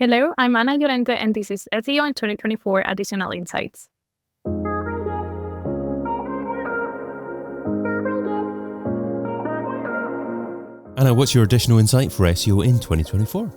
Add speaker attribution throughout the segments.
Speaker 1: Hello, I'm Ana Llorente, and this is SEO in 2024 Additional Insights.
Speaker 2: Anna, what's your additional insight for SEO in 2024?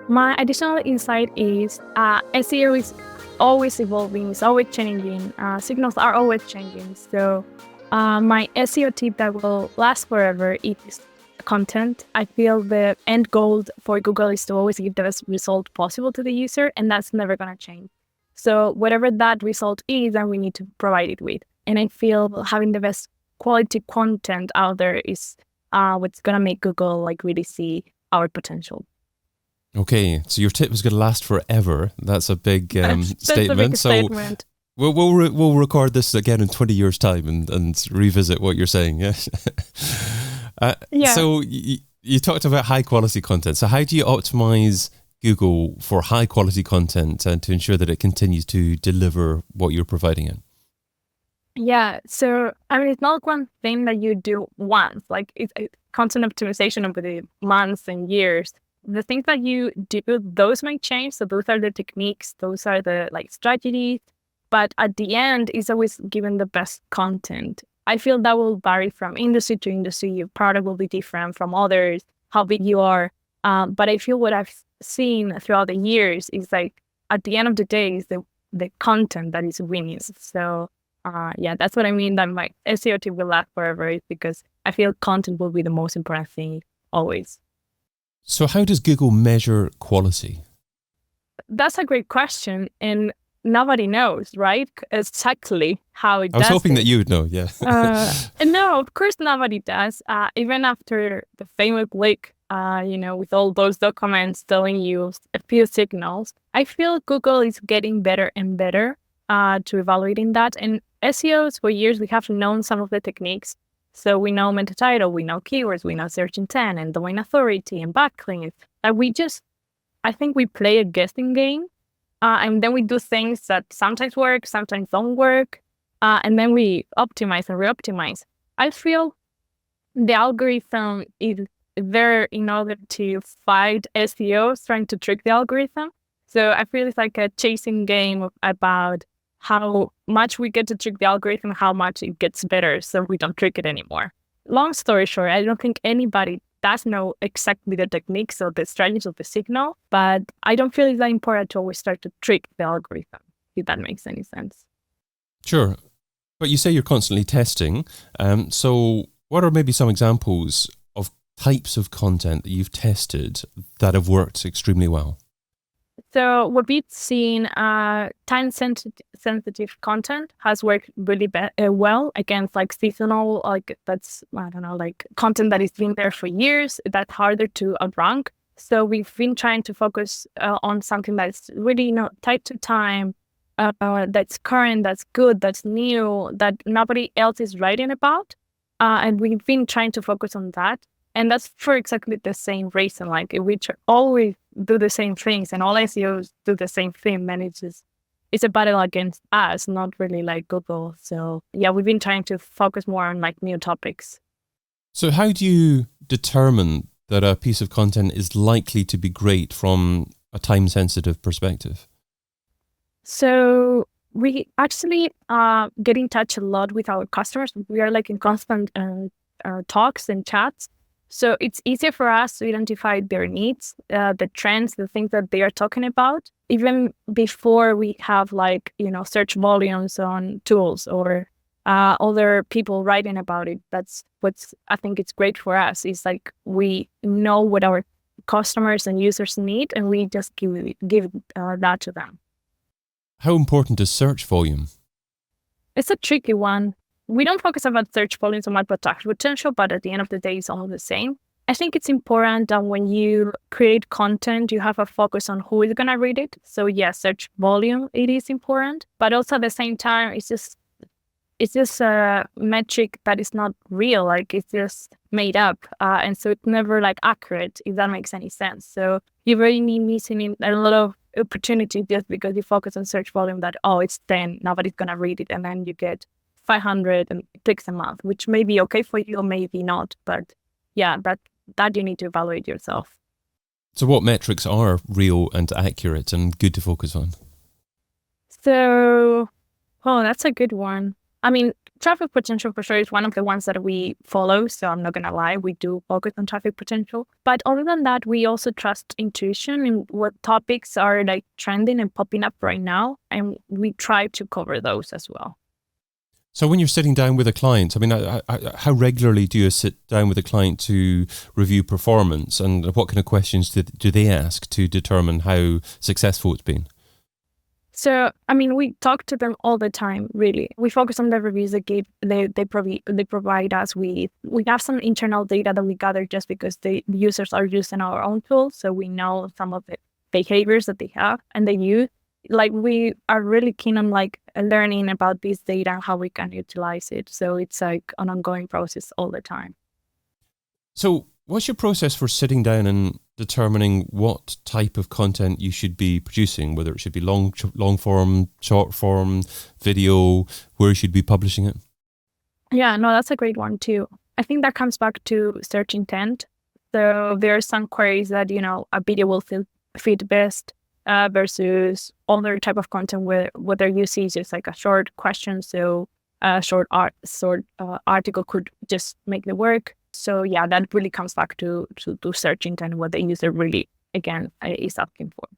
Speaker 1: My additional insight is SEO is always evolving, it's always changing. Signals are always changing. So my SEO tip that will last forever is content. I feel the end goal for Google is to always give the best result possible to the user, and that's never going to change. So whatever that result is, then we need to provide it with. And I feel having the best quality content out there is what's going to make Google really see our potential.
Speaker 2: Okay, so your tip is going to last forever. That's a big statement.
Speaker 1: That's a big statement.
Speaker 2: We'll record this again in 20 years' time and revisit what you're saying. Yes.
Speaker 1: Yeah.
Speaker 2: So you talked about high quality content. So how do you optimize Google for high quality content and to ensure that it continues to deliver what you're providing it?
Speaker 1: Yeah, so it's not one thing that you do once. It's content optimization over the months and years. The things that you do, those might change. So those are the techniques, those are the strategies. But at the end, it's always given the best content. I feel that will vary from industry to industry. Your product will be different from others, how big you are. But I feel what I've seen throughout the years is at the end of the day, is the content that is winning. So that's what I mean, that my SEO tip will last forever, is because I feel content will be the most important thing always.
Speaker 2: So how does Google measure quality?
Speaker 1: That's a great question. And nobody knows, right? Exactly how it does.
Speaker 2: I was hoping that you would know, yeah.
Speaker 1: No, of course nobody does. Even after the famous leak, with all those documents telling you a few signals, I feel Google is getting better and better to evaluating that. And SEOs, for years, we have known some of the techniques. So we know meta title, we know keywords, we know search intent and domain authority and backlinks. I think we play a guessing game. And then we do things that sometimes work, sometimes don't work. And then we optimize and re-optimize. I feel the algorithm is there in order to fight SEOs trying to trick the algorithm. So I feel it's like a chasing game about how much we get to trick the algorithm, how much it gets better so we don't trick it anymore. Long story short, I don't think anybody does know exactly the techniques or the strategies of the signal, but I don't feel it's that important to always start to trick the algorithm, if that makes any sense.
Speaker 2: Sure. But you say you're constantly testing. So what are maybe some examples of types of content that you've tested that have worked extremely well?
Speaker 1: So what we've seen, time-sensitive content has worked really well against seasonal, that's, I don't know, content that has been there for years, that's harder to outrank. So we've been trying to focus on something that's really tied to time, that's current, that's good, that's new, that nobody else is writing about. And we've been trying to focus on that. And that's for exactly the same reason. If we always do the same things and all SEOs do the same thing, then it's a battle against us, not really Google. So yeah, we've been trying to focus more on new topics.
Speaker 2: So how do you determine that a piece of content is likely to be great from a time-sensitive perspective?
Speaker 1: So we actually get in touch a lot with our customers. We are in constant talks and chats. So it's easier for us to identify their needs, the trends, the things that they are talking about, even before we have search volumes on tools or other people writing about it. That's I think it's great for us. Is we know what our customers and users need, and we just give that to them.
Speaker 2: How important is search volume?
Speaker 1: It's a tricky one. We don't focus about search volume so much, but traffic potential, but at the end of the day, it's all the same. I think it's important that when you create content, you have a focus on who is going to read it. So yes, search volume, it is important, but also at the same time, it's just a metric that is not real. It's just made up. And so it's never accurate, if that makes any sense. So you're really missing a lot of opportunity just because you focus on search volume that, it's 10, nobody's going to read it. And then you get 500 clicks a month, which may be okay for you or maybe not. But yeah, that you need to evaluate yourself.
Speaker 2: So what metrics are real and accurate and good to focus on?
Speaker 1: So, oh, that's a good one. I mean, traffic potential for sure is one of the ones that we follow. So I'm not going to lie, we do focus on traffic potential. But other than that, we also trust intuition in what topics are like trending and popping up right now. And we try to cover those as well.
Speaker 2: So when you're sitting down with a client, I mean, how regularly do you sit down with a client to review performance, and what kind of questions do they ask to determine how successful it's been?
Speaker 1: So, I mean, we talk to them all the time, really. We focus on the reviews they provide us with. We have some internal data that we gather just because the users are using our own tools. So we know some of the behaviors that they have and they use. Like, we are really keen on like learning about this data and how we can utilize it. So it's like an ongoing process all the time.
Speaker 2: So what's your process for sitting down and determining what type of content you should be producing, whether it should be long form, short form, video, where you should be publishing it?
Speaker 1: Yeah, no, that's a great one too. I think that comes back to search intent. So there are some queries that, a video will fit best versus other type of content where what they're using is just like a short question. So a short article could just make the work. So yeah, that really comes back to search intent, what the user really, again, is asking for.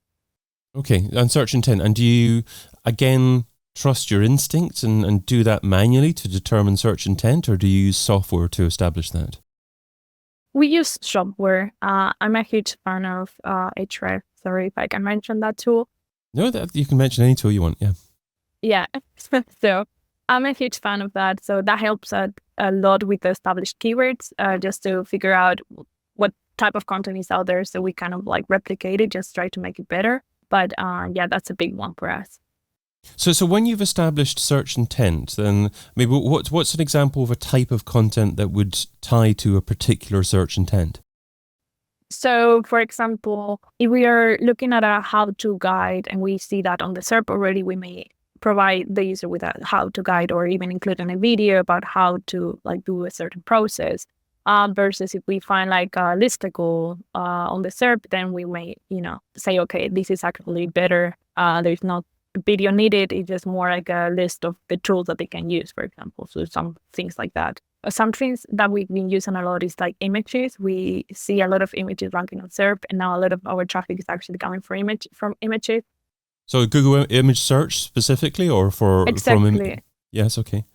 Speaker 2: Okay, and search intent. And do you, again, trust your instincts and do that manually to determine search intent, or do you use software to establish that?
Speaker 1: We use software. I'm a huge fan of Href. Sorry if I can mention that tool.
Speaker 2: No, that you can mention any tool you want, yeah.
Speaker 1: Yeah, so I'm a huge fan of that. So that helps a lot with the established keywords, just to figure out what type of content is out there. So we kind of like replicate it, just try to make it better. But yeah, that's a big one for us.
Speaker 2: So when you've established search intent, then maybe what's an example of a type of content that would tie to a particular search intent?
Speaker 1: So, for example, if we are looking at a how-to guide and we see that on the SERP already, we may provide the user with a how-to guide or even include in a video about how to like do a certain process. Versus if we find like a listicle on the SERP, then we may, say, okay, this is actually better. There's not video needed. It's just more like a list of the tools that they can use, for example. So some things like that. Some things that we've been using a lot is like images. We see a lot of images ranking on SERP, and now a lot of our traffic is actually coming from images.
Speaker 2: So Google image search specifically, or
Speaker 1: exactly.
Speaker 2: Yes, okay.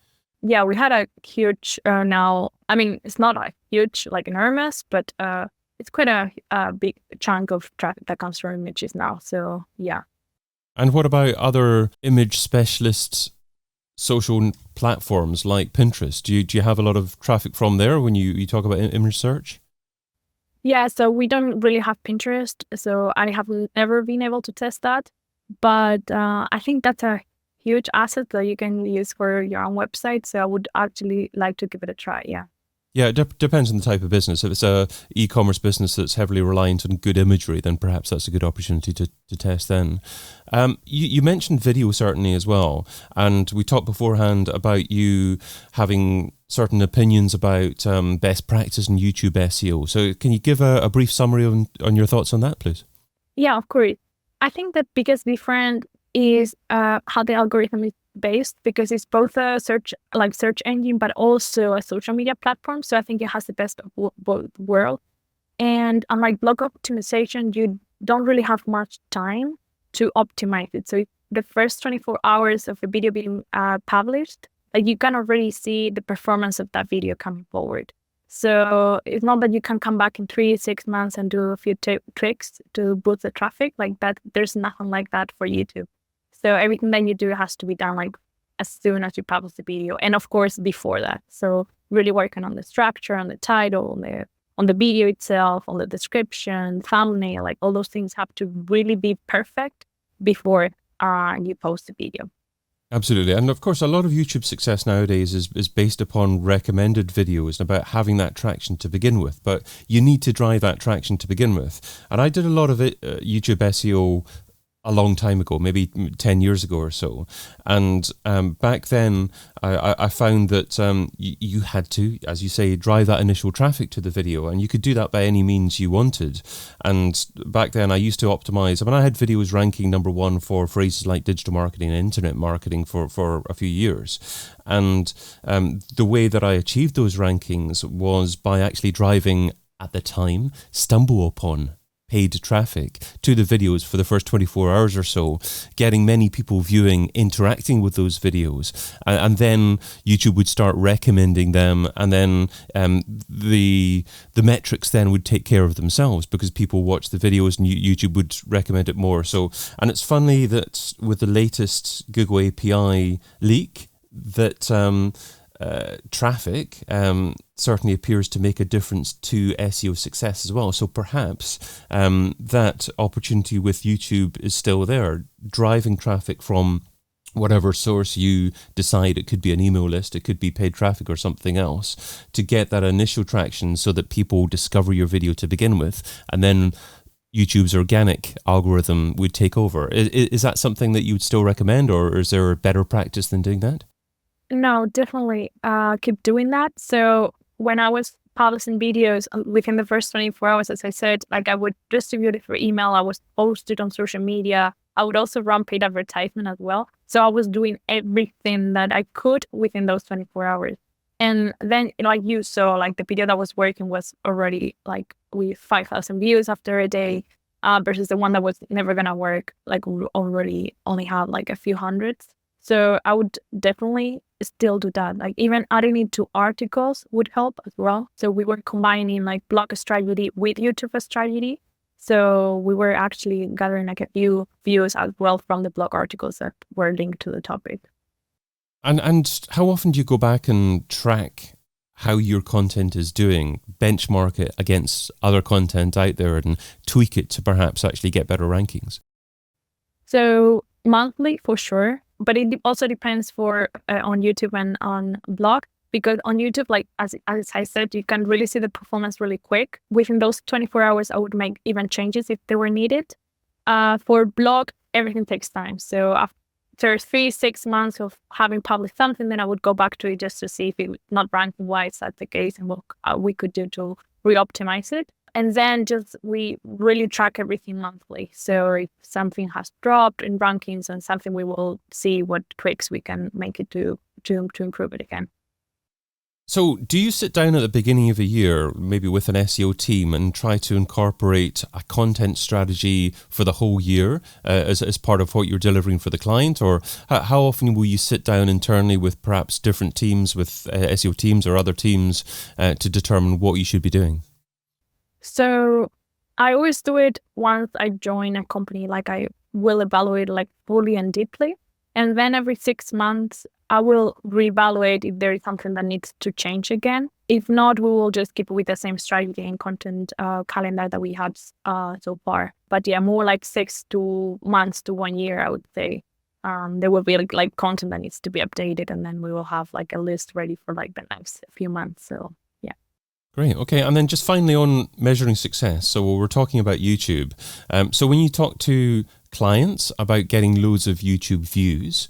Speaker 1: Yeah, we had a huge now. I mean, it's not a huge like enormous, but it's quite a big chunk of traffic that comes from images now. So yeah.
Speaker 2: And what about other image specialists? Social platforms like Pinterest, do you have a lot of traffic from there when you talk about image search?
Speaker 1: Yeah, so we don't really have Pinterest, so I have never been able to test that. But I think that's a huge asset that you can use for your own website. So I would actually like to give it a try. Yeah.
Speaker 2: Yeah, it depends on the type of business. If it's a e-commerce business that's heavily reliant on good imagery, then perhaps that's a good opportunity to test then. You mentioned video certainly as well, and we talked beforehand about you having certain opinions about best practice in YouTube SEO. So can you give a brief summary on your thoughts on that, please?
Speaker 1: Yeah, of course. I think the biggest difference is how the algorithm is based, because it's both a search engine but also a social media platform. So I think it has the best of both worlds. And unlike blog optimization, you don't really have much time to optimize it. So the first 24 hours of a video being published, like you can already see the performance of that video coming forward. So it's not that you can come back in 3-6 months and do a few tricks to boost the traffic like that. There's nothing like that for YouTube. So everything that you do has to be done like as soon as you publish the video, and of course before that. So really working on the structure, on the title, on the video itself, on the description, thumbnail, like all those things have to really be perfect before you post the video.
Speaker 2: Absolutely. And of course, a lot of YouTube success nowadays is based upon recommended videos and about having that traction to begin with. But you need to drive that traction to begin with. And I did a lot of YouTube SEO a long time ago, maybe 10 years ago or so. And back then, I found that you had to, as you say, drive that initial traffic to the video, and you could do that by any means you wanted. And back then, I used to optimize. I mean, I had videos ranking number one for phrases like digital marketing and internet marketing for a few years. And the way that I achieved those rankings was by actually driving, at the time, stumble upon paid traffic to the videos for the first 24 hours or so, getting many people viewing, interacting with those videos, and then YouTube would start recommending them, and then the metrics then would take care of themselves because people watch the videos and YouTube would recommend it more. So, and it's funny that with the latest Google API leak, that traffic certainly appears to make a difference to SEO success as well. So perhaps that opportunity with YouTube is still there, driving traffic from whatever source you decide. It could be an email list, it could be paid traffic or something else, to get that initial traction so that people discover your video to begin with, and then YouTube's organic algorithm would take over. Is that something that you would still recommend, or is there a better practice than doing that?
Speaker 1: No, definitely keep doing that. So when I was publishing videos within the first 24 hours, as I said, like I would distribute it through email, I would post it on social media. I would also run paid advertisement as well. So I was doing everything that I could within those 24 hours. And then, like you saw, like the video that was working was already like with 5,000 views after a day, versus the one that was never gonna work, like already only had like a few hundreds. So I would definitely still do that. Like even adding it to articles would help as well. So we were combining like blog strategy with YouTube strategy. So we were actually gathering like a few views as well from the blog articles that were linked to the topic.
Speaker 2: And how often do you go back and track how your content is doing, benchmark it against other content out there and tweak it to perhaps actually get better rankings?
Speaker 1: So monthly for sure. But it also depends on YouTube and on blog, because on YouTube, like as I said, you can really see the performance really quick. Within those 24 hours, I would make even changes if they were needed. For blog, everything takes time. So after 3-6 months of having published something, then I would go back to it just to see if it's not ranking wise, that's the case, and what we could do to re-optimize it. And then we really track everything monthly. So if something has dropped in rankings and something, we will see what tweaks we can make it to improve it again.
Speaker 2: So do you sit down at the beginning of a year, maybe with an SEO team, and try to incorporate a content strategy for the whole year as part of what you're delivering for the client? Or how often will you sit down internally with perhaps different teams, with SEO teams or other teams, to determine what you should be doing?
Speaker 1: So I always do it once I join a company. Like I will evaluate like fully and deeply. And then every 6 months, I will reevaluate if there is something that needs to change again. If not, we will just keep with the same strategy and content calendar that we had so far. But yeah, more like 6 months to 1 year, I would say. There will be like content that needs to be updated, and then we will have like a list ready for like the next few months. So yeah.
Speaker 2: Great. Okay. And then just finally on measuring success. So we're talking about YouTube. So when you talk to clients about getting loads of YouTube views,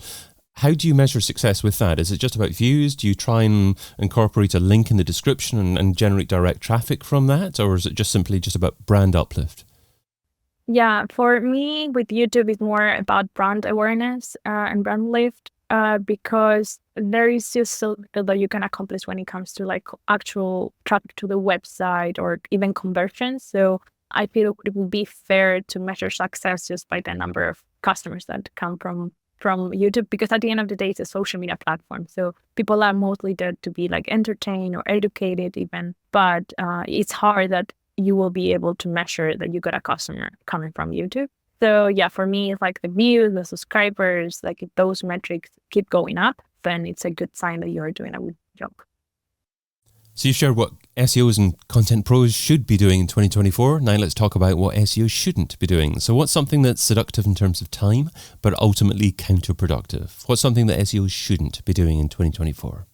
Speaker 2: how do you measure success with that? Is it just about views? Do you try and incorporate a link in the description and generate direct traffic from that? Or is it just simply just about brand uplift?
Speaker 1: Yeah, for me with YouTube, it's more about brand awareness and brand lift. Because there is just so little that you can accomplish when it comes to like actual traffic to the website or even conversions. So I feel it would be fair to measure success just by the number of customers that come from YouTube, because at the end of the day, it's a social media platform. So people are mostly there to be like entertained or educated even, but it's hard that you will be able to measure that you got a customer coming from YouTube. So yeah, for me, it's like the views, the subscribers, like if those metrics keep going up, then it's a good sign that you're doing a good job.
Speaker 2: So you shared what SEOs and content pros should be doing in 2024. Now let's talk about what SEOs shouldn't be doing. So what's something that's seductive in terms of time, but ultimately counterproductive? What's something that SEOs shouldn't be doing in 2024?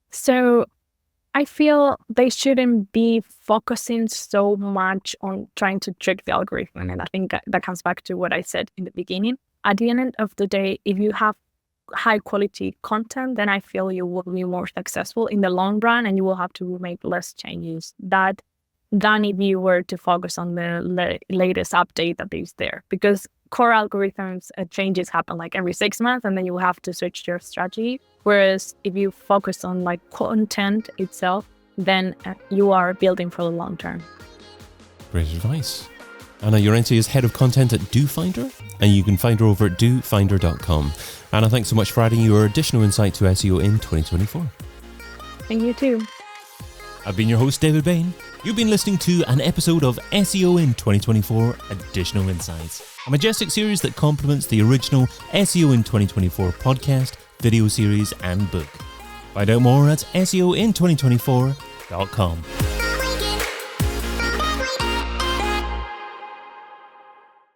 Speaker 1: So I feel they shouldn't be focusing so much on trying to trick the algorithm. And I think that comes back to what I said in the beginning. At the end of the day, if you have high quality content, then I feel you will be more successful in the long run, and you will have to make less changes than if you were to focus on the latest update that is there. Because core algorithms changes happen like every 6 months, and then you will have to switch your strategy. Whereas if you focus on like content itself, then you are building for the long term.
Speaker 2: Great advice. Anna Llorente is head of content at DoFinder, and you can find her over at dofinder.com. Anna, thanks so much for adding your additional insight to SEO in 2024.
Speaker 1: Thank you too.
Speaker 2: I've been your host, David Bain. You've been listening to an episode of SEO in 2024 Additional Insights, a Majestic series that complements the original SEO in 2024 podcast, video series, and book. Find out more at SEOin2024.com.